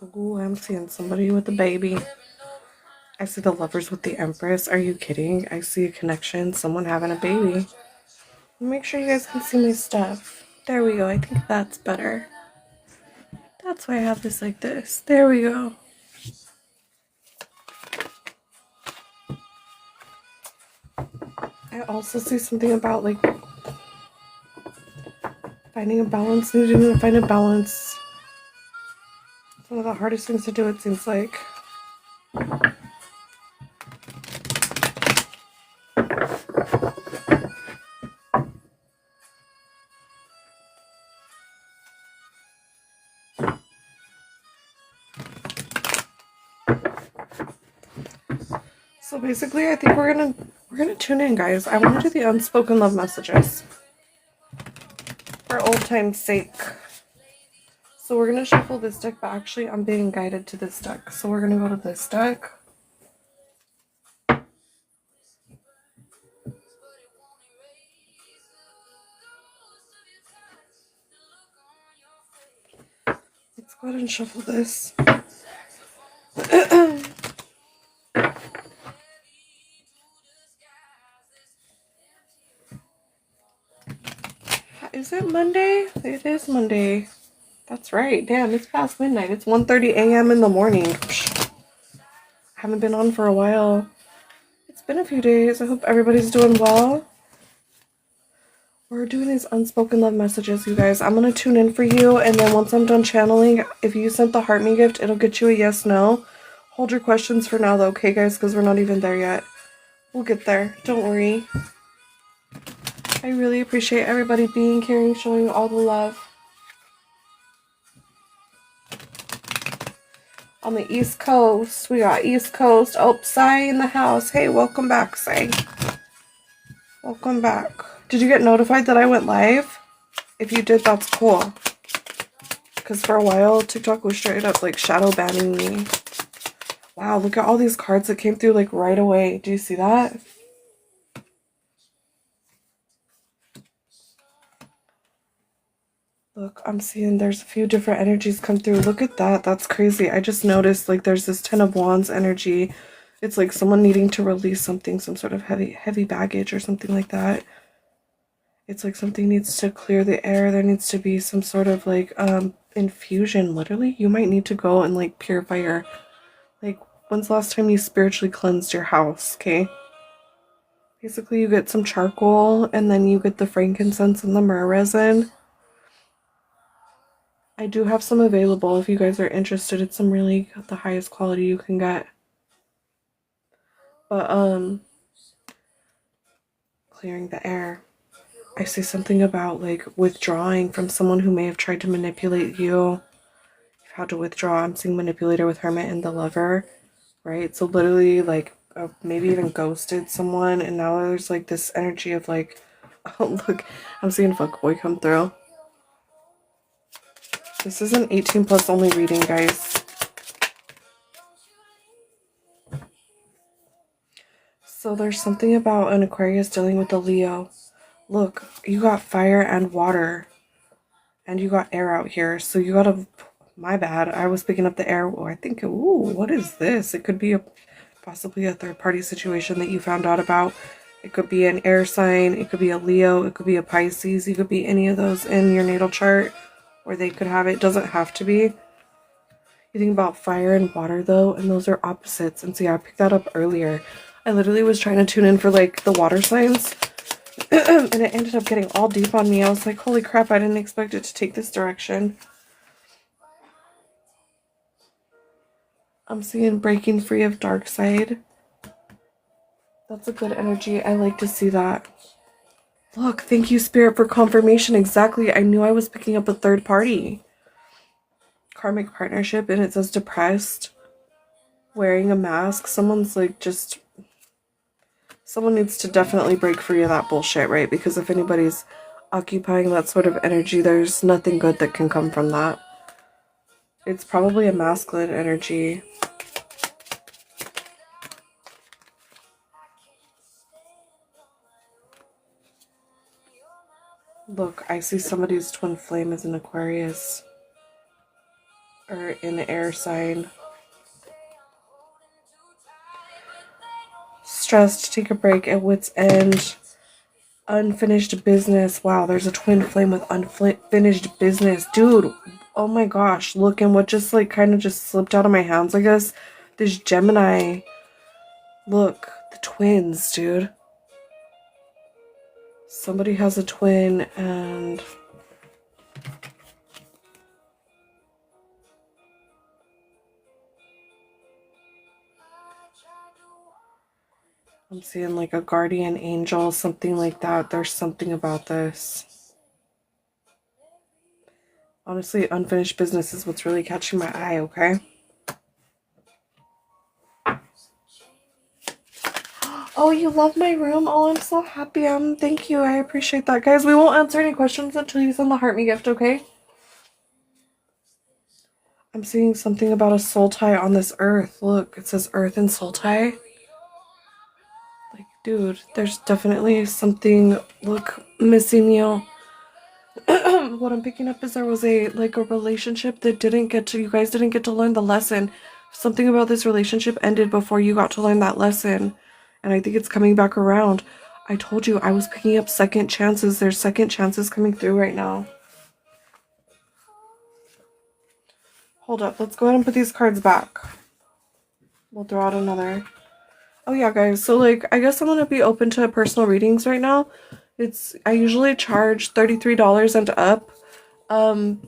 Ooh, I'm seeing somebody with a baby. I see the lovers with the Empress. Are you kidding? I see a connection. Someone having a baby. Make sure you guys can see my stuff. There we go. I think that's better. That's why I have this like this. There we go. I also see something about like finding a balance, needing to find a balance. One of the hardest things to do, it seems like. So basically, I think we're gonna tune in, guys. I want to do the unspoken love messages for old time's sake. So we're gonna shuffle this deck, but actually, I'm being guided to this deck. So we're gonna go to this deck. Let's go ahead and shuffle this. Is it Monday? It is Monday. That's right. Damn, it's past midnight. It's 1:30 a.m. in the morning. I haven't been on for a while. It's been a few days. I hope everybody's doing well. We're doing these unspoken love messages, you guys. I'm going to tune in for you, and then once I'm done channeling, if you sent the heart me gift, it'll get you a yes, no. Hold your questions for now, though, okay, guys? Because we're not even there yet. We'll get there. Don't worry. I really appreciate everybody being here and showing all the love. On the East Coast, we got East Coast. Oh, Sai in the house. Hey, welcome back, Sai. Welcome back. Did you get notified that I went live? If you did, that's cool. Because for a while, TikTok was straight up like shadow banning me. Wow, look at all these cards that came through like right away. Do you see that? Look, I'm seeing there's a few different energies come through. Look at that. That's crazy. I just noticed like there's this Ten of Wands energy. It's like someone needing to release something, some sort of heavy baggage or something like that. It's like something needs to clear the air. There needs to be some sort of like infusion. Literally, you might need to go and like purify your, like, when's the last time you spiritually cleansed your house? Okay. Basically, you get some charcoal and then you get the frankincense and the myrrh resin. I do have some available if you guys are interested. It's some really the highest quality you can get. But clearing the air. I see something about like withdrawing from someone who may have tried to manipulate you. You've had to withdraw. I'm seeing manipulator with Hermit and the Lover, right? So literally like maybe even ghosted someone, and now there's like this energy of like, oh look, I'm seeing fuckboy come through. This is an 18 plus only reading, guys. So there's something about an Aquarius dealing with a Leo. Look, you got fire and water. And you got air out here. So you got a... My bad. I was picking up the air. Oh, I think... Ooh, what is this? It could be possibly a third-party situation that you found out about. It could be an air sign. It could be a Leo. It could be a Pisces. It could be any of those in your natal chart. Or they could have it. It doesn't have to be. You think about fire and water, though, and those are opposites. And see, I picked that up earlier. I literally was trying to tune in for, like, the water signs. And it ended up getting all deep on me. I was like, holy crap, I didn't expect it to take this direction. I'm seeing breaking free of dark side. That's a good energy. I like to see that. Look, thank you, Spirit, for confirmation. Exactly. I knew I was picking up a third party. Karmic partnership, and it says depressed. Wearing a mask. Someone's like just... Someone needs to definitely break free of that bullshit, right? Because if anybody's occupying that sort of energy, there's nothing good that can come from that. It's probably a masculine energy. Look, I see somebody's twin flame as an Aquarius. or in an air sign. Stressed, take a break at wit's end. Unfinished business. Wow, there's a twin flame with unfinished business. Dude, oh my gosh. Look, and what just like kind of just slipped out of my hands, I guess. This Gemini. Look, the twins, dude. Somebody has a twin and... I'm seeing like a guardian angel, something like that. There's something about this. Honestly, unfinished business is what's really catching my eye, okay? Oh, you love my room? Oh, I'm so happy. Thank you. I appreciate that. Guys, we won't answer any questions until you send the heart me gift, okay? I'm seeing something about a soul tie on this earth. Look, it says earth and soul tie. Like, dude, there's definitely something, look, missing you. What I'm picking up is there was a relationship that you guys didn't get to learn the lesson. Something about this relationship ended before you got to learn that lesson. And I think it's coming back around. I told you I was picking up second chances. There's second chances coming through right now. Hold up. Let's go ahead and put these cards back. We'll throw out another. Oh yeah, guys. So like, I guess I'm going to be open to personal readings right now. I usually charge $33 and up.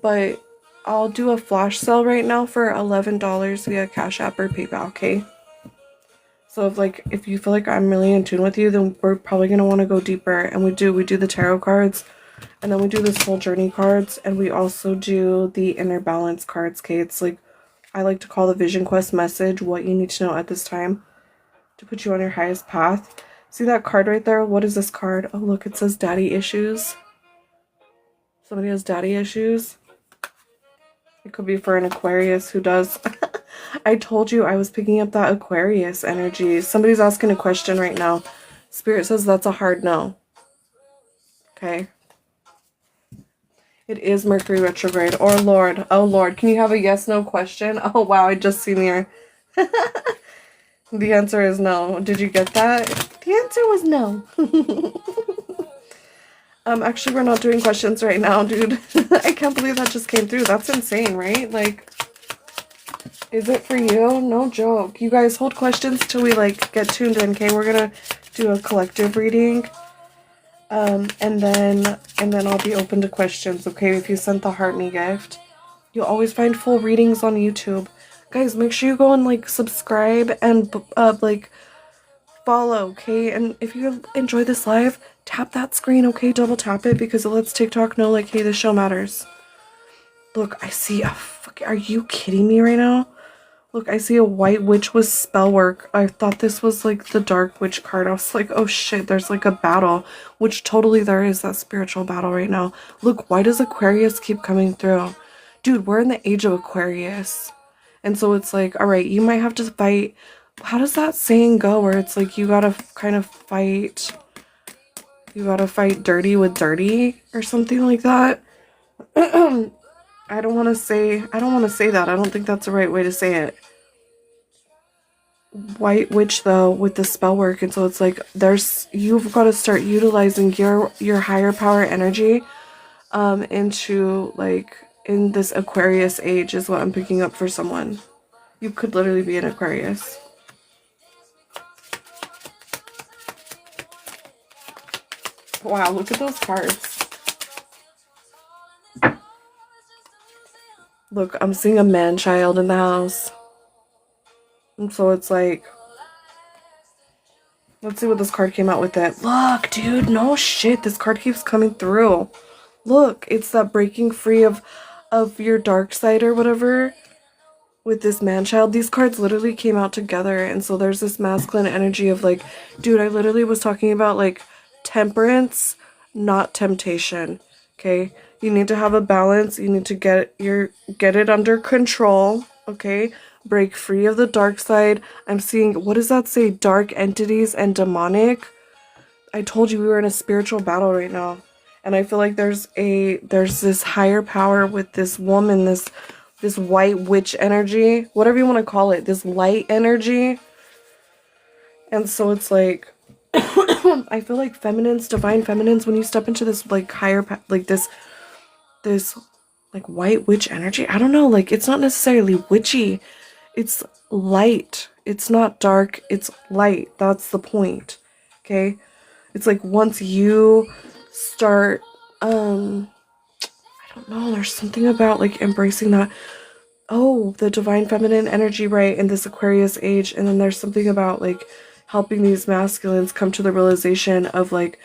But I'll do a flash sale right now for $11 via Cash App or PayPal, okay? So if you feel like I'm really in tune with you, then we're probably gonna want to go deeper. And we do the tarot cards, and then we do the soul journey cards, and we also do the inner balance cards, okay? It's like I like to call the vision quest message what you need to know at this time to put you on your highest path. See that card right there? What is this card? Oh, look, it says daddy issues. Somebody has daddy issues. It could be for an Aquarius who does. I told you I was picking up that Aquarius energy. Somebody's asking a question right now. Spirit says that's a hard no. Okay. It is Mercury retrograde. Or Lord. Oh, Lord. Can you have a yes-no question? Oh, wow. I just seen your... The answer is no. Did you get that? The answer was no. Actually, we're not doing questions right now, dude. I can't believe that just came through. That's insane, right? Like, is it for you? No joke. You guys hold questions till we, get tuned in, okay? We're gonna do a collective reading. And then I'll be open to questions, okay? If you sent the heart me gift. You'll always find full readings on YouTube. Guys, make sure you go and, subscribe and, follow, okay? And if you enjoy this live, tap that screen, okay? Double tap it because it lets TikTok know, hey, this show matters. Look, I see a are you kidding me right now? Look, I see a white witch with spell work. I thought this was, the dark witch card. I was like, oh shit, there's, a battle. Which totally there is that spiritual battle right now. Look, why does Aquarius keep coming through? Dude, we're in the age of Aquarius. And so it's like, all right, you might have to fight. How does that saying go where it's like you gotta kind of fight... You gotta fight dirty with dirty or something like that. I don't want to say that. I don't think that's the right way to say it. White witch though with the spell work, and so it's like you've got to start utilizing your higher power energy into in this Aquarius age is what I'm picking up for someone. You could literally be an Aquarius. Wow, look at those cards. Look, I'm seeing a man-child in the house. And so it's like... Let's see what this card came out with it. Look, dude, no shit. This card keeps coming through. Look, it's that breaking free of your dark side or whatever with this man-child. These cards literally came out together. And so there's this masculine energy of dude, I literally was talking about temperance, not temptation. Okay, you need to have a balance. You need to get it under control. Okay, break free of the dark side. I'm seeing, what does that say? Dark entities and demonic. I told you we were in a spiritual battle right now, and I feel like there's this higher power with this woman, this this white witch energy, whatever you want to call it, this light energy. And so it's like, I feel like feminines, divine feminines, when you step into this like higher, like this like white witch energy, I don't know, like it's not necessarily witchy, it's light, it's not dark, it's light. That's the point. Okay, it's like once you start I don't know, there's something about like embracing that, oh, the divine feminine energy, right, in this Aquarius age. And then there's something about like helping these masculines come to the realization of like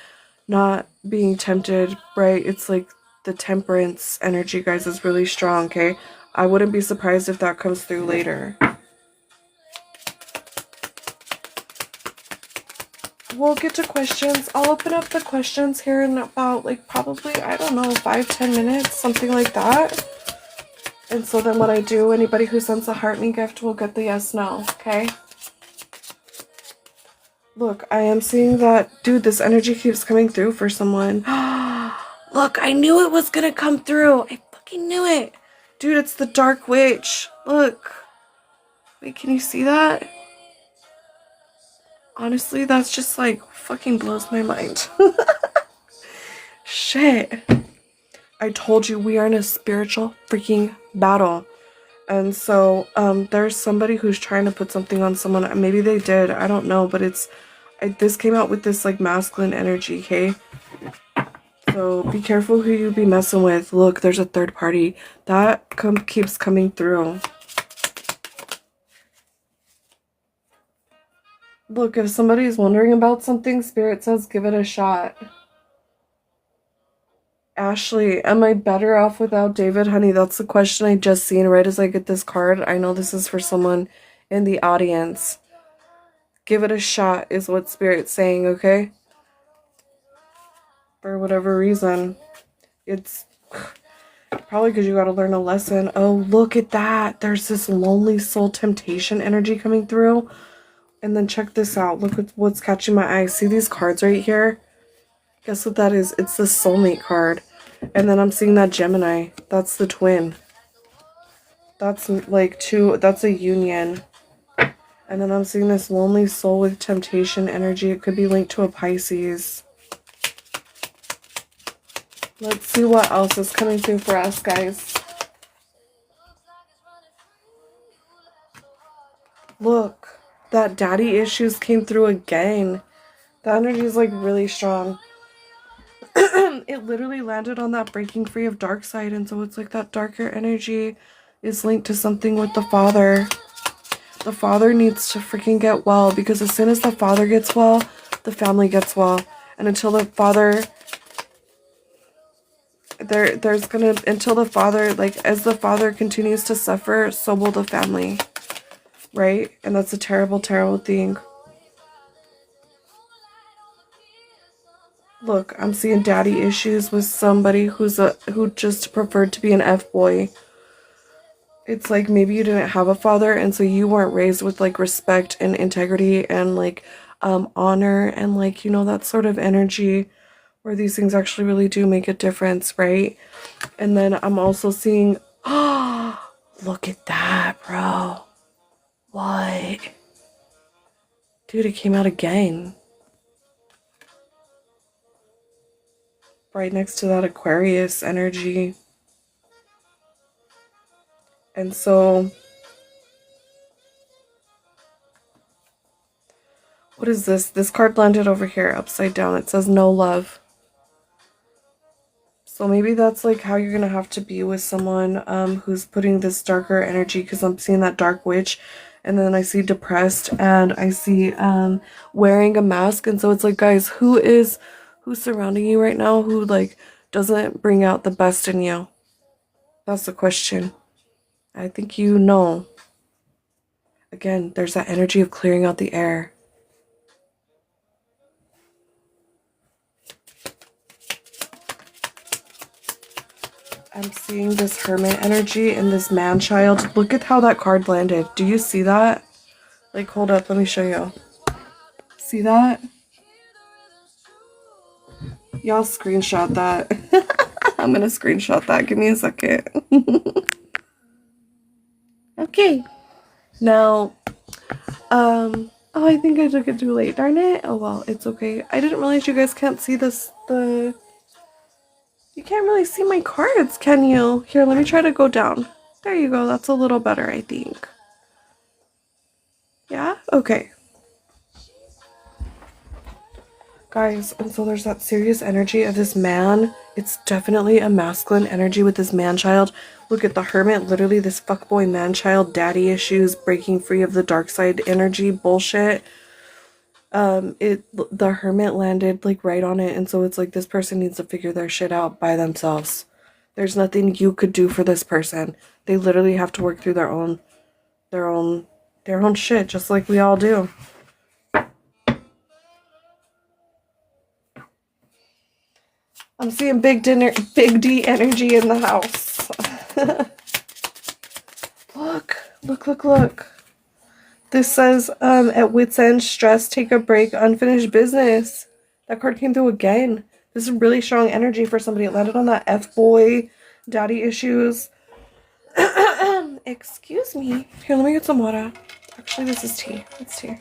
not being tempted, right? It's like the temperance energy, guys, is really strong. Okay, I wouldn't be surprised if that comes through later. We'll get to questions. I'll open up the questions here in about like probably, I don't know, 5-10 minutes, something like that. And so then what I do, anybody who sends a heart me gift will get the yes no. Okay, look, I am seeing that, dude, this energy keeps coming through for someone. Look, I knew it was gonna come through. I fucking knew it. Dude, it's the Dark Witch. Look. Wait, can you see that? Honestly, that's just like fucking blows my mind. Shit. I told you we are in a spiritual freaking battle. And so there's somebody who's trying to put something on someone. Maybe they did. I don't know. But this came out with this like masculine energy, okay? So be careful who you be messing with. Look, there's a third party. That keeps coming through. Look, if somebody's wondering about something, Spirit says give it a shot. Ashley, am I better off without David? Honey, that's the question I just seen right as I get this card. I know this is for someone in the audience. Give it a shot is what Spirit's saying, okay? For whatever reason. It's probably because you got to learn a lesson. Oh, look at that. There's this lonely soul temptation energy coming through. And then check this out. Look at what's catching my eye. See these cards right here? Guess what that is? It's the soulmate card. And then I'm seeing that Gemini. That's the twin. That's like two. That's a union. And then I'm seeing this lonely soul with temptation energy. It could be linked to a Pisces. Let's see what else is coming through for us, guys. Look, that daddy issues came through again. The energy is like really strong. It literally landed on that breaking free of dark side, and so it's like that darker energy is linked to something with the father. The father needs to freaking get well, because as soon as the father gets well, the family gets well. And until the father, until the father, like, as the father continues to suffer, so will the family, right? And that's a terrible, terrible thing. Look, I'm seeing daddy issues with somebody who just preferred to be an F-boy. It's like maybe you didn't have a father, and so you weren't raised with like respect and integrity and like honor and like, you know, that sort of energy where these things actually really do make a difference, right? And then I'm also seeing, oh, look at that, bro. What? Dude, it came out again. Right next to that Aquarius energy. And so, what is this? This card landed over here, upside down. It says no love. So maybe that's like how you're gonna have to be with someone who's putting this darker energy, because I'm seeing that dark witch, and then I see depressed, and I see wearing a mask. And so it's like, guys, who's surrounding you right now who like doesn't bring out the best in you? That's the question. I think you know. Again, there's that energy of clearing out the air. I'm seeing this hermit energy and this man-child. Look at how that card landed. Do you see that? Like, hold up, let me show you. See that? Y'all screenshot that. I'm gonna screenshot that. Give me a second. Okay. Now, oh, I think I took it too late. Darn it. Oh, well, it's okay. I didn't realize you guys can't see this, you can't really see my cards, can you? Here, let me try to go down. There you go. That's a little better, I think. Yeah? Okay. Guys, and so there's that serious energy of this man. It's definitely a masculine energy with this man-child. Look at the hermit, literally this fuckboy man-child, daddy issues, breaking free of the dark side energy bullshit. The hermit landed like right on it, and so it's like this person needs to figure their shit out by themselves. There's nothing you could do for this person. They literally have to work through their own shit, just like we all do. I'm seeing big D energy in the house. Look. This says, at wit's end, stress, take a break, unfinished business. That card came through again. This is really strong energy for somebody. It landed on that F-boy, daddy issues. Excuse me. Here, let me get some water. Actually, this is tea. It's tea.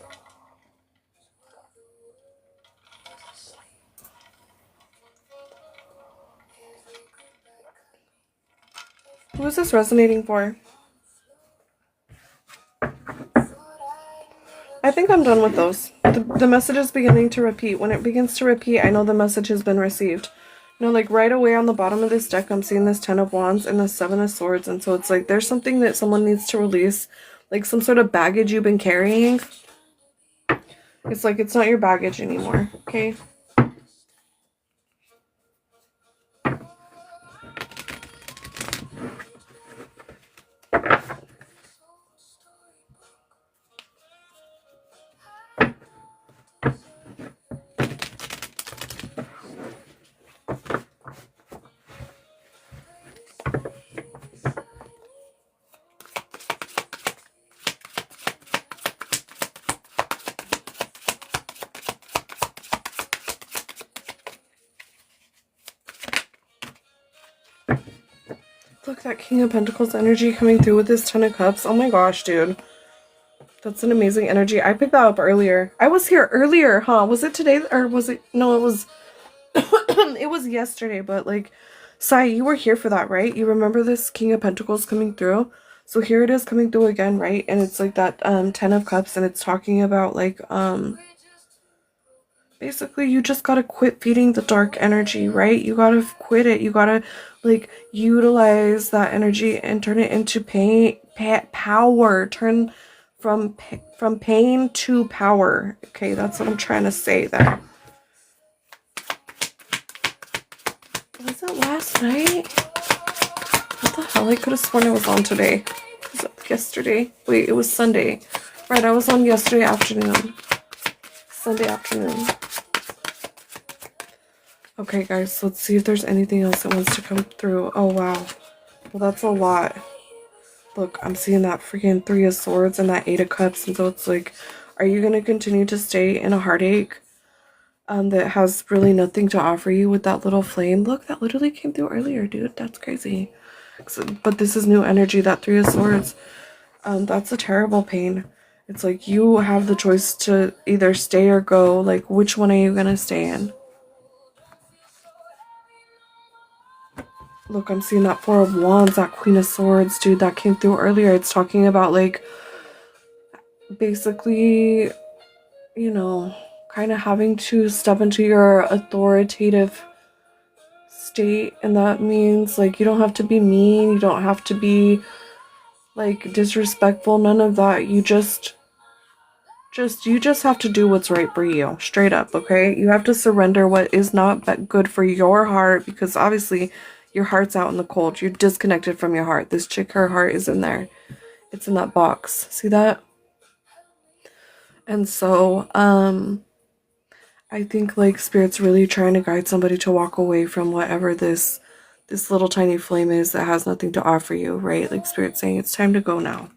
Who is this resonating for? I think I'm done with those. The message is beginning to repeat. When it begins to repeat, I know the message has been received. You know, like right away on the bottom of this deck, I'm seeing this 10 of Wands and the 7 of Swords. And so it's like there's something that someone needs to release. Like some sort of baggage you've been carrying. It's like it's not your baggage anymore, okay? Look, that King of Pentacles energy coming through with this 10 of Cups. Oh my gosh, dude. That's an amazing energy. I picked that up earlier. I was here earlier, huh? Was it today or was it? No, it was it was yesterday, but like Sai, you were here for that, right? You remember this King of Pentacles coming through? So here it is coming through again, right? And it's like that 10 of Cups, and it's talking about like basically you just gotta quit feeding the dark energy, right? You gotta quit it. You gotta like utilize that energy and turn it into power. Turn from pain to power. Okay, that's what I'm trying to say there. Was it last night? What the hell? I could have sworn I was on today. Was it yesterday? Wait, it was Sunday. Right, I was on yesterday afternoon. Sunday afternoon. Okay, guys, let's see if there's anything else that wants to come through. Oh, wow. Well, that's a lot. Look, I'm seeing that freaking 3 of Swords and that 8 of Cups. And so it's like, are you going to continue to stay in a heartache that has really nothing to offer you with that little flame? Look, that literally came through earlier, dude. That's crazy. But this is new energy, that 3 of Swords. That's a terrible pain. It's like you have the choice to either stay or go. Like, which one are you going to stay in? Look, I'm seeing that 4 of Wands, that Queen of Swords, dude, that came through earlier. It's talking about, like, basically, you know, kind of having to step into your authoritative state. And that means, like, you don't have to be mean. You don't have to be, like, disrespectful. None of that. You just have to do what's right for you. Straight up, okay? You have to surrender what is not good for your heart, because obviously your heart's out in the cold. You're disconnected from your heart. This chick, her heart is in there. It's in that box. See that? And so, I think like Spirit's really trying to guide somebody to walk away from whatever this little tiny flame is that has nothing to offer you, right? Like Spirit's saying it's time to go now.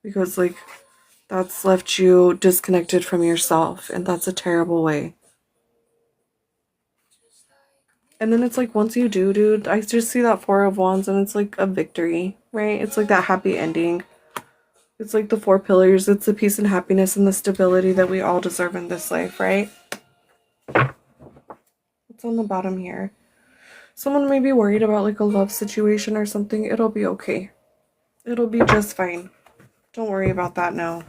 Because like that's left you disconnected from yourself, and that's a terrible way. And then it's like, once you do, dude, I just see that 4 of Wands, and it's like a victory, right? It's like that happy ending. It's like the 4 pillars. It's the peace and happiness and the stability that we all deserve in this life, right? It's on the bottom here. Someone may be worried about like a love situation or something. It'll be okay. It'll be just fine. Don't worry about that now.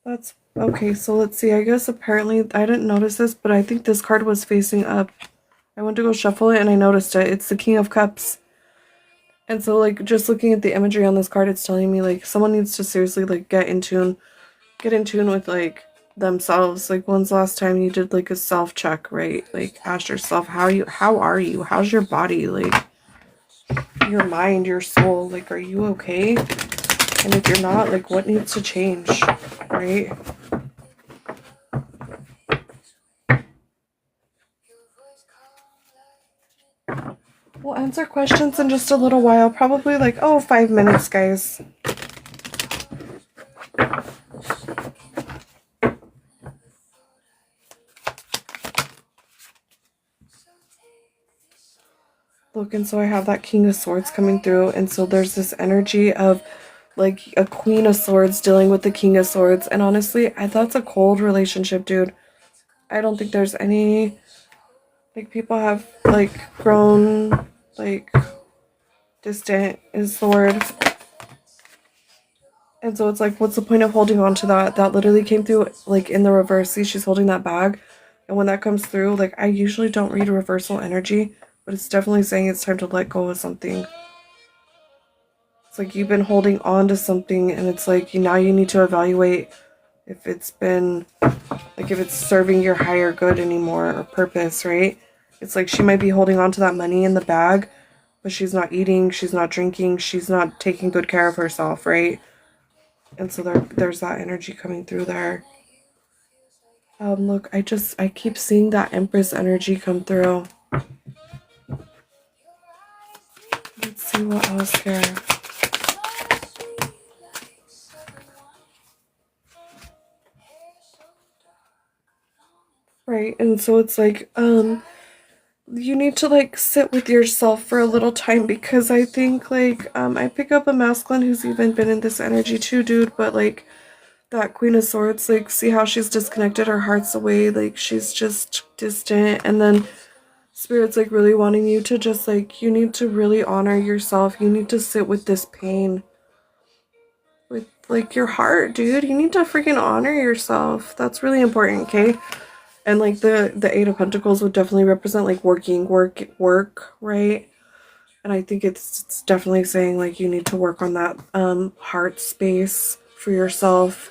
That's okay. So let's see. I guess apparently I didn't notice this, but I think this card was facing up. I went to go shuffle it and I noticed it. It's the King of Cups. And so like just looking at the imagery on this card, it's telling me like someone needs to seriously like get in tune with like themselves. Like when's the last time you did like a self check, right? Like ask yourself how are you? How's your body? Like your mind, your soul, like are you okay? And if you're not, like what needs to change, right? We'll answer questions in just a little while, probably like 5 minutes, guys. Look, and so I have that King of Swords coming through, and so there's this energy of like a Queen of Swords dealing with the King of Swords, and honestly, that's a cold relationship, dude. I don't think there's any, like, people have like grown like distant is the word. And so it's like, what's the point of holding on to that? That literally came through like in the reverse. See, she's holding that bag, and when that comes through, like I usually don't read reversal energy, but it's definitely saying it's time to let go of something. It's like you've been holding on to something, and it's like now you need to evaluate if it's been, like if it's serving your higher good anymore or purpose, right? It's like she might be holding on to that money in the bag, but she's not eating, she's not drinking, she's not taking good care of herself, right? And so there's that energy coming through there. Look, I keep seeing that Empress energy come through. Let's see what else here. Right, and so it's like, you need to like sit with yourself for a little time, because I think like, I pick up a masculine who's even been in this energy too, dude, but like, that Queen of Swords, like, see how she's disconnected, her heart's away, like, she's just distant, and then Spirit's, like, really wanting you to just, like, you need to really honor yourself, you need to sit with this pain, with, like, your heart, dude, you need to freaking honor yourself, that's really important, okay? And, like, the Eight of Pentacles would definitely represent, like, work, right? And I think it's definitely saying, like, you need to work on that, heart space for yourself.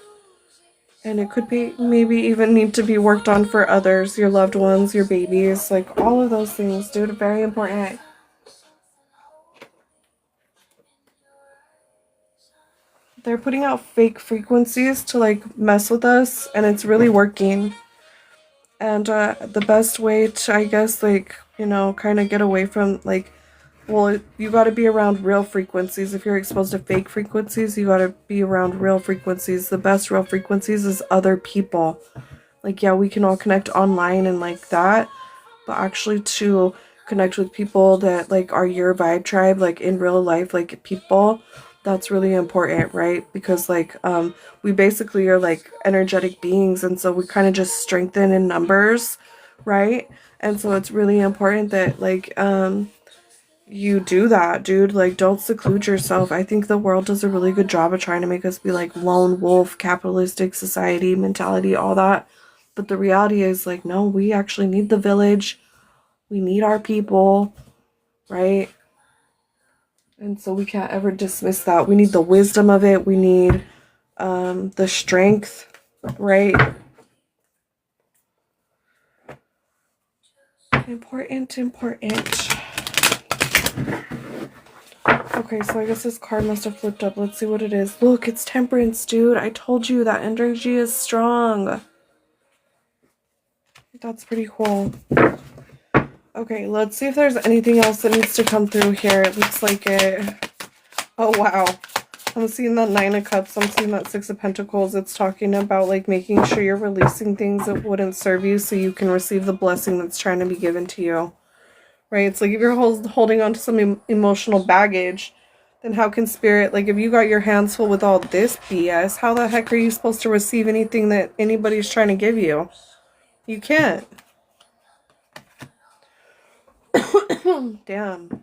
And it could be maybe even need to be worked on for others, your loved ones, your babies, like all of those things, dude, very important. They're putting out fake frequencies to like mess with us, and it's really working. And the best way to, I guess, like, kind of get away from like, well, you got to be around real frequencies. If you're exposed to fake frequencies, you got to be around real frequencies. The best real frequencies is other people. Like, yeah, we can all connect online and like that, but actually to connect with people that like are your vibe tribe, like in real life, like people, that's really important, right? Because like, we basically are like energetic beings, and so we kind of just strengthen in numbers, right? And so it's really important that like, you do that, dude. Like, don't seclude yourself. I think the world does a really good job of trying to make us be like lone wolf, capitalistic society mentality, all that. But the reality is like, no, we actually need the village. We need our people, right? And so we can't ever dismiss that. We need the wisdom of it. We need the strength, right? Important. Okay, so I guess this card must have flipped up. Let's see what it is. Look, it's Temperance, dude. I told you that energy is strong. That's pretty cool. Okay, let's see if there's anything else that needs to come through here. It looks like it. Oh, wow. I'm seeing that Nine of Cups. I'm seeing that Six of Pentacles. It's talking about, like, making sure you're releasing things that wouldn't serve you so you can receive the blessing that's trying to be given to you. Right? It's like if you're holding on to some emotional baggage, Then how can spirit, like, if you got your hands full with all this BS, how the heck are you supposed to receive anything that anybody's trying to give you? You can't. Damn.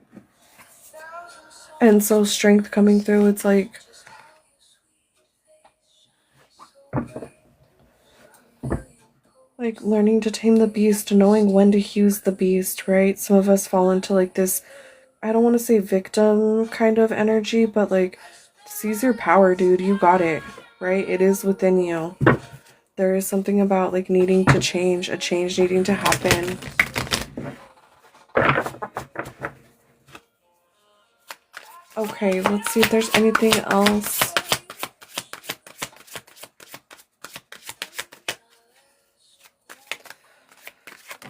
And so strength coming through, it's like learning to tame the beast, knowing when to use the beast, right? Some of us fall into like this, I don't want to say victim kind of energy, but like, seize your power, dude. You got it, right? It is within you. There is something about like needing to change, a change needing to happen. Okay, let's see if there's anything else.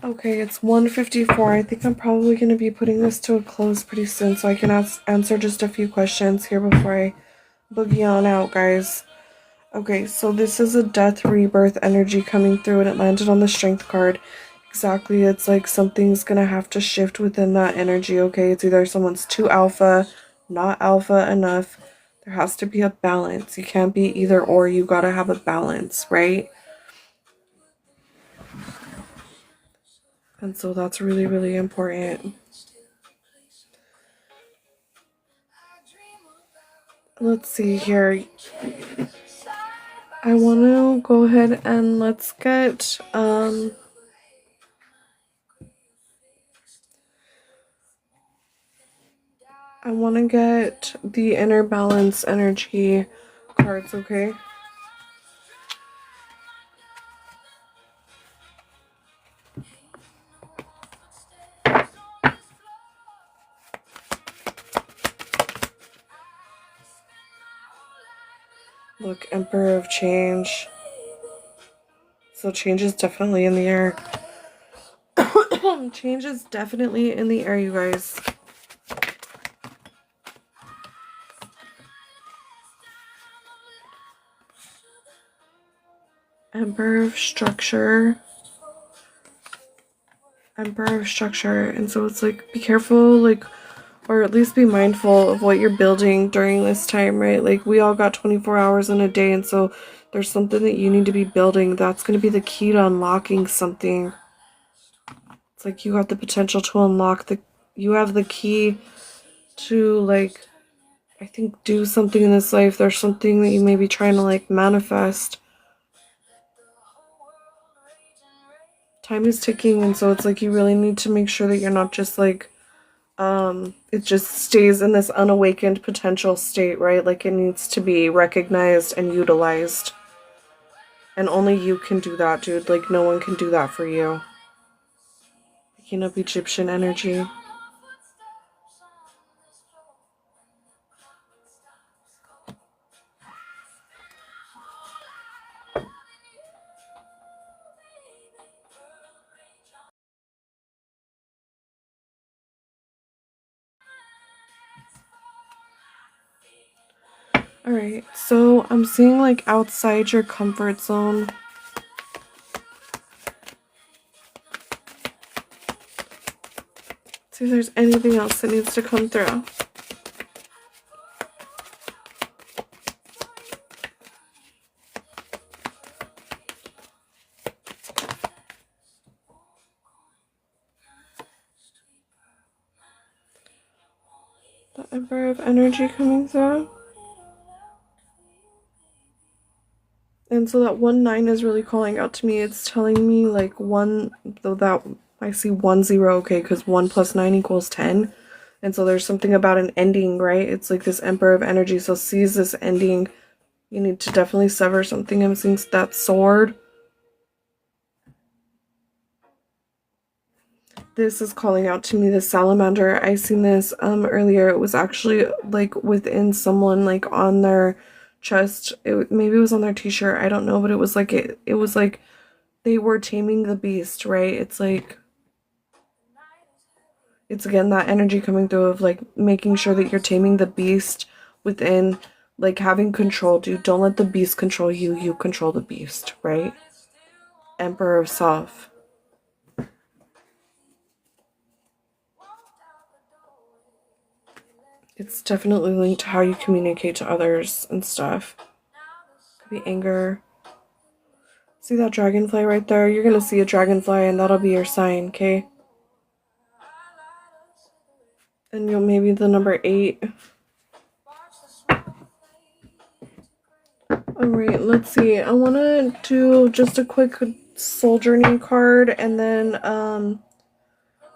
Okay, it's 1:54. I think I'm probably going to be putting this to a close pretty soon so I can answer just a few questions here before I boogie on out, guys. Okay, so this is a death rebirth energy coming through and it landed on the strength card. Exactly, it's like something's going to have to shift within that energy, okay? It's either someone's too alpha, not alpha enough. There has to be a balance. You can't be either or. You got to have a balance, right? And so that's really, really important. Let's see here. I want to go ahead and let's get, I want to get the inner balance energy cards, okay? Look, Emperor of Change. So change is definitely in the air. Change is definitely in the air, you guys. Emperor of Structure. Emperor of Structure. And so it's like, be careful, like, or at least be mindful of what you're building during this time, right? Like, we all got 24 hours in a day, and so there's something that you need to be building. That's going to be the key to unlocking something. It's like you got the potential to unlock you have the key to, like, I think do something in this life. There's something that you may be trying to, like, manifest. Time is ticking, and so it's like you really need to make sure that you're not just, like, it just stays in this unawakened potential state, right? Like, it needs to be recognized and utilized. And only you can do that, dude. Like, no one can do that for you. Picking up Egyptian energy. Alright, so I'm seeing, like, outside your comfort zone. See if there's anything else that needs to come through. The Emperor of Energy coming through. And so that 1-9 is really calling out to me. It's telling me, like, one, though that I see 1-0, okay, because 1 plus 9 equals 10. And so there's something about an ending, right? It's like this Emperor of Energy. So sees this ending. You need to definitely sever something. I'm seeing that sword. This is calling out to me, the salamander. I seen this earlier. It was actually like within someone, like on their chest. Maybe it was on their t-shirt. I don't know, but it was like it was like they were taming the beast, right? It's like it's again that energy coming through of like making sure that you're taming the beast within, like having control, dude. Don't let the beast control you. You control the beast, right? Emperor of Self. It's definitely linked to how you communicate to others and stuff. Could be anger. See that dragonfly right there? You're gonna see a dragonfly and that'll be your sign, okay? And you'll maybe the number 8. Alright, let's see. I wanna do just a quick soul journey card and then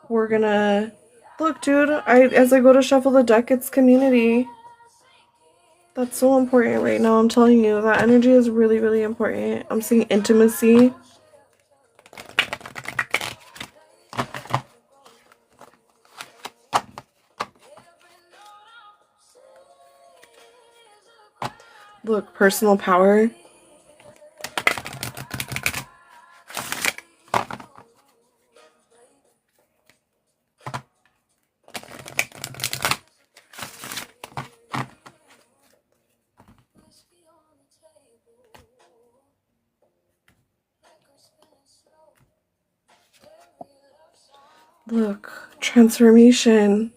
we're gonna look, dude, as I go to shuffle the deck, it's community. That's so important right now. I'm telling you, that energy is really, really important. I'm seeing intimacy. Look, personal power. Look, transformation.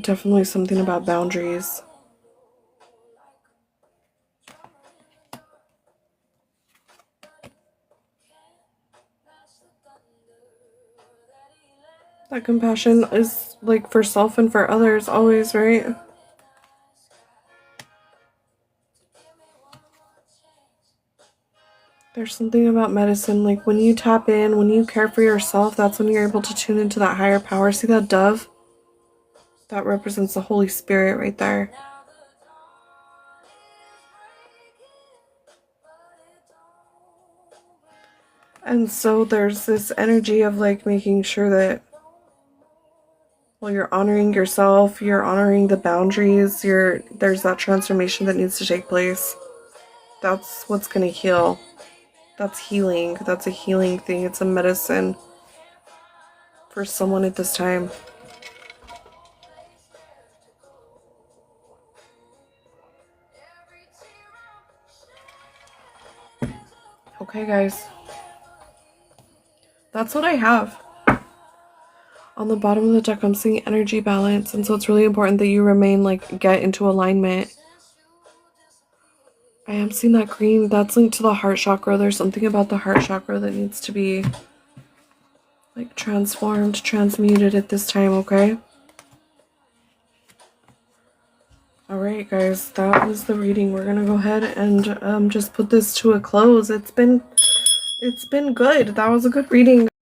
Definitely something about boundaries. That compassion is like for self and for others always, right? There's something about medicine, like when you tap in, when you care for yourself, that's when you're able to tune into that higher power. See that dove? That represents the Holy Spirit right there. And so there's this energy of like making sure that, well, you're honoring yourself, you're honoring the boundaries, there's that transformation that needs to take place. That's what's gonna heal. That's healing. That's a healing thing. It's a medicine for someone at this time. Okay, guys. That's what I have. On the bottom of the deck, I'm seeing energy balance. And so it's really important that you remain, like, get into alignment. I am seeing that green. That's linked to the heart chakra. There's something about the heart chakra that needs to be, like, transformed, transmuted at this time, okay? Alright, guys. That was the reading. We're gonna go ahead and just put this to a close. It's been good. That was a good reading.